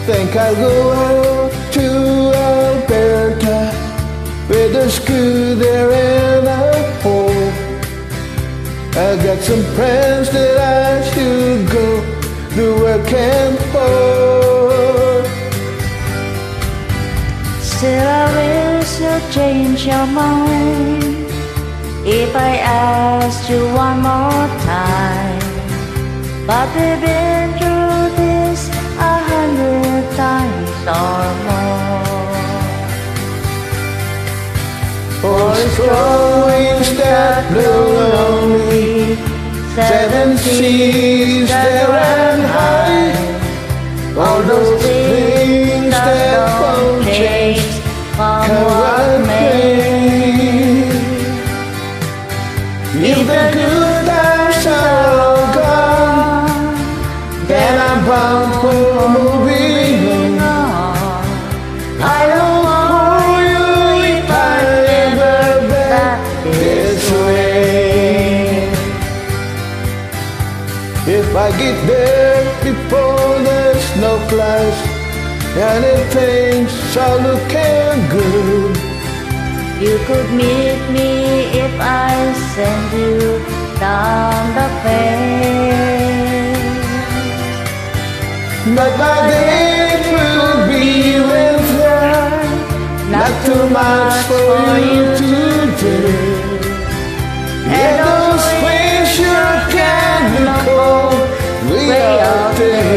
think I'll go to Alberta with a scooter and a pole. I got some friends that I should go to work and for. Still I wish you'd change your mind if I asked you one more time. But we've been through this 100 times or more. For strong winds that blow lonely, 7 seas that run high, all those things that won't change, come what may. If the good times are all gone, then I'm bound for moving on. I don't know you if I'll ever back this way. If I get there before the snow flies and it things are looking good, you could meet me if I send you down the fair. but by then it will be winter, not too much for you to do. And those things you can look cold way out there.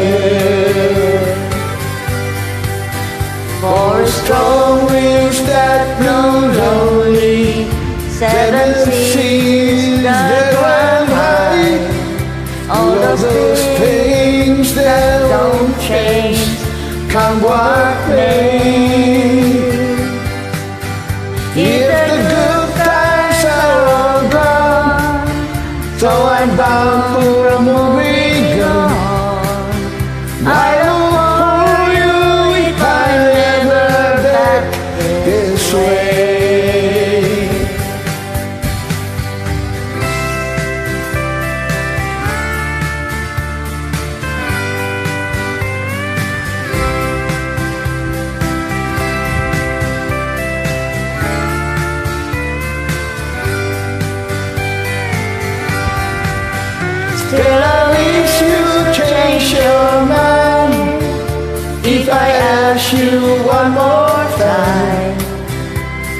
For strong winds that blow lonely, 7 seas that run high, all those things that don't change, come what may. If the good times are all gone, so I'm bound for moving on. I don't know you if I'll ever back this way. Still I wish you'd change your mind if I ask you one more time.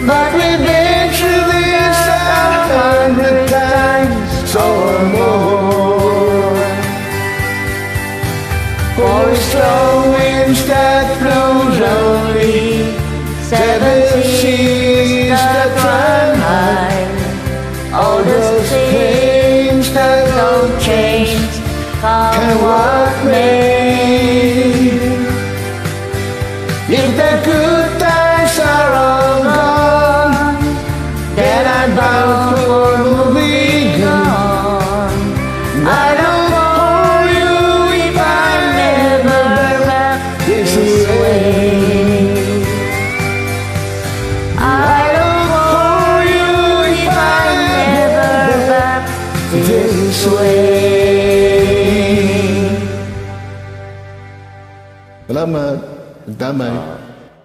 But we've been through this 100 times or more. For strong winds that blow lonely, 7 seas that run high, all those things that don't change, come what may. If the good times are all gone, then I'm bound for moving on. I don't know you if I'll never back this way. I don't know you if I'll never back this way. Salamat. Damay.